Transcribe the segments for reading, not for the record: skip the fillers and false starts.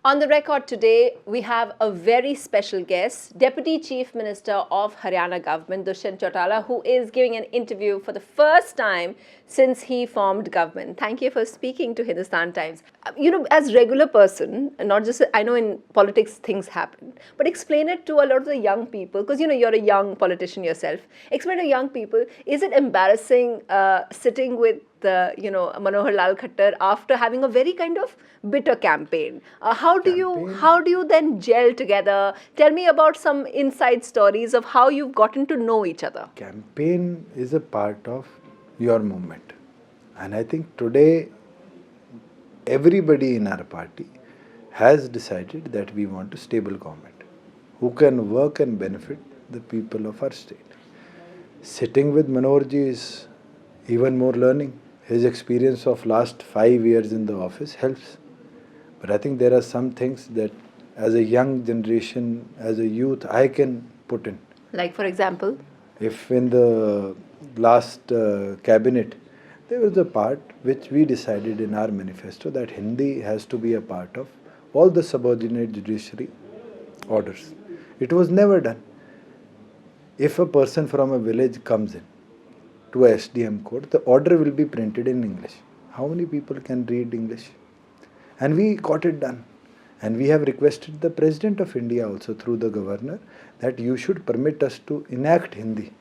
On the record today, we have a very special guest, Deputy Chief Minister of Haryana government, Dushyant Chautala, who is giving an interview for the first time since he formed government. Thank you for speaking to Hindustan Times. As regular person, not just, I know in politics things happen, but explain it to a lot of the young people, because you're a young politician yourself. Explain to young people, is it embarrassing sitting with Manohar Lal Khattar after having a very kind of bitter campaign? How do you then gel together? Tell me about some inside stories of how you've gotten to know each other. Campaign is a part of your movement, and I think today everybody in our party has decided that we want a stable government who can work and benefit the people of our state. Sitting with Manoharji is even more learning. His experience of last 5 years in the office helps. But I think there are some things that as a young generation, as a youth, I can put in. Like, for example? If in the last cabinet, there was a part which we decided in our manifesto that Hindi has to be a part of all the subordinate judiciary orders. It was never done. If a person from a village comes in to a SDM court, the order will be printed in English. How many people can read English? And we got it done. And we have requested the President of India also through the Governor that you should permit us to enact Hindi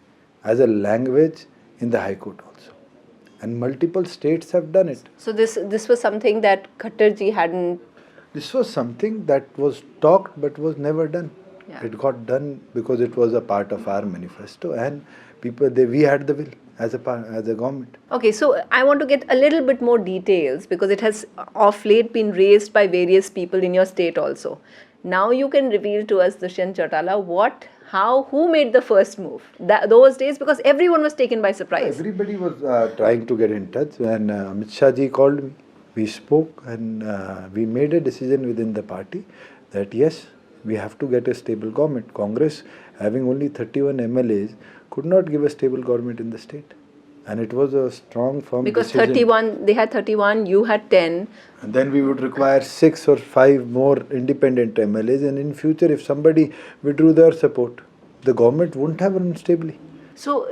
as a language in the High Court also. And multiple states have done it. So this was something that Khattarji hadn't... This was something that was talked but was never done. Yeah. It got done because it was a part of our manifesto and we had the will as a government. Okay, so I want to get a little bit more details because it has of late been raised by various people in your state also. Now you can reveal to us, Dushyant Chautala, who made the first move those days, because everyone was taken by surprise. Everybody was trying to get in touch, and Amit Shah ji called me. We spoke and we made a decision within the party that yes, we have to get a stable government. Congress, having only 31 MLAs, could not give a stable government in the state. And it was a strong, firm decision. Because they had 31, you had 10. And then we would require 6 or 5 more independent MLAs. And in future, if somebody withdrew their support, the government wouldn't have run stably. So,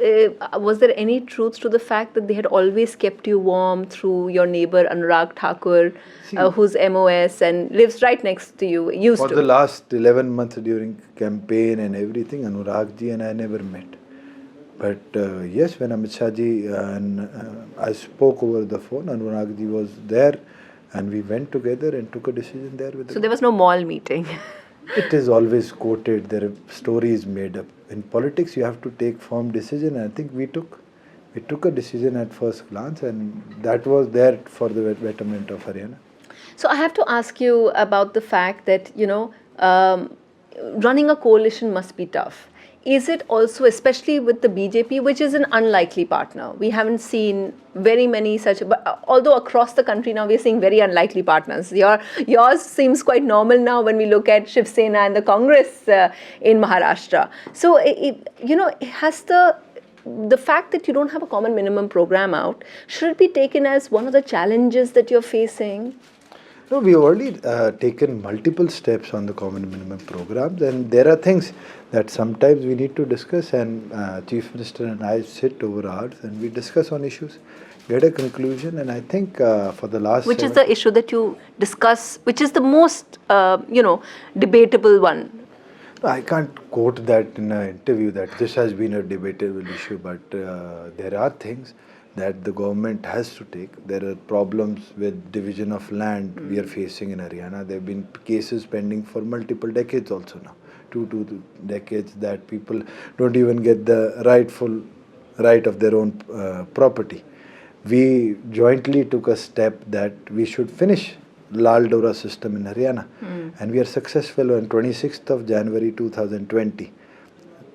was there any truth to the fact that they had always kept you warm through your neighbor Anurag Thakur, who's MOS and lives right next to you? For the last 11 months during campaign and everything, Anurag ji and I never met. But yes, when Amit Shah ji and I spoke over the phone, Anurag ji was there and we went together and took a decision there with So there was no mall meeting? It is always quoted, there are stories made up. In politics, you have to take firm decision, and I think we took a decision at first glance, and that was there for the betterment of Haryana. So I have to ask you about the fact that, running a coalition must be tough. Is it also, especially with the BJP, which is an unlikely partner? We haven't seen very many such, but although across the country now we are seeing very unlikely partners. Yours seems quite normal now when we look at Shiv Sena and the Congress in Maharashtra. So, has the fact that you don't have a common minimum program out, should it be taken as one of the challenges that you're facing? No, we have already taken multiple steps on the common minimum programs, and there are things that sometimes we need to discuss, and Chief Minister and I sit over hours and we discuss on issues, get a conclusion, and I think for the last... Which is the issue that you discuss, which is the most, debatable one? I can't quote that in an interview that this has been a debatable issue, but there are things that the government has to take. There are problems with division of land we are facing in Haryana. There have been cases pending for multiple decades also now. 2 decades that people don't even get the rightful right of their own property. We jointly took a step that we should finish Lal Dora system in Haryana. And we are successful on 26th of January 2020.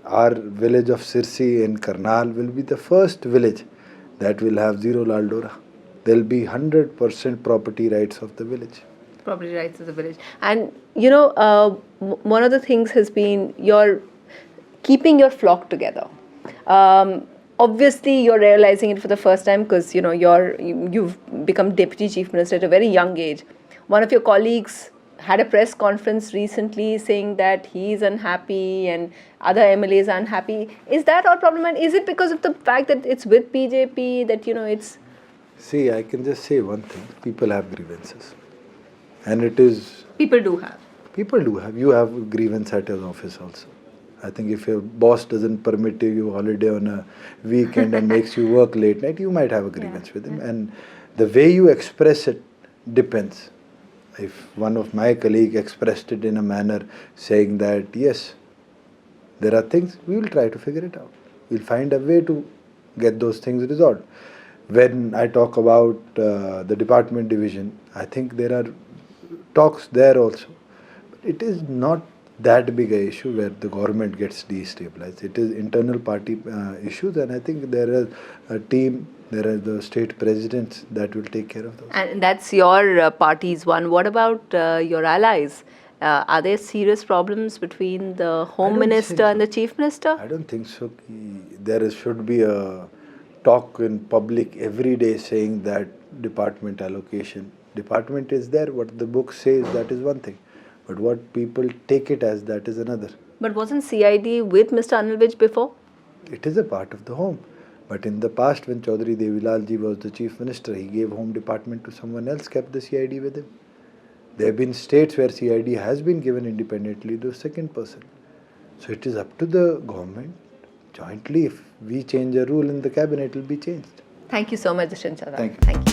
Our village of Sirsi in Karnal will be the first village that will have zero Lal Dora. There will be 100% property rights of the village. Property rights of the village. And, one of the things has been keeping your flock together. Obviously, you're realizing it for the first time because, you've become Deputy Chief Minister at a very young age. One of your colleagues had a press conference recently saying that he's unhappy and other MLAs are unhappy. Is that our problem? And is it because of the fact that it's with BJP that, it's... See, I can just say one thing. People have grievances. And it is... People do have. People do have. You have a grievance at your office also. I think if your boss doesn't permit you holiday on a weekend and makes you work late night, you might have a grievance with him. And the way you express it depends. If one of my colleagues expressed it in a manner saying that, yes, there are things, we will try to figure it out. We'll find a way to get those things resolved. When I talk about the department division, I think there are talks there also. But it is not that big a issue where the government gets destabilized. It is internal party issues, and I think there is a team, there are the state presidents that will take care of those. And that's your party's one. What about your allies? Are there serious problems between the Home Minister and the Chief Minister? I don't think so. There should be a talk in public every day saying that department allocation. Department is there, what the book says, that is one thing. But what people take it as, that is another. But wasn't CID with Mr. Anil Vij before? It is a part of the home. But in the past, when Chaudhry Devilalji was the Chief Minister, he gave Home Department to someone else, kept the CID with him. There have been states where CID has been given independently to a second person. So it is up to the government. Jointly, if we change a rule in the cabinet, it will be changed. Thank you so much, Dushyant Chautala. Thank you. Thank you.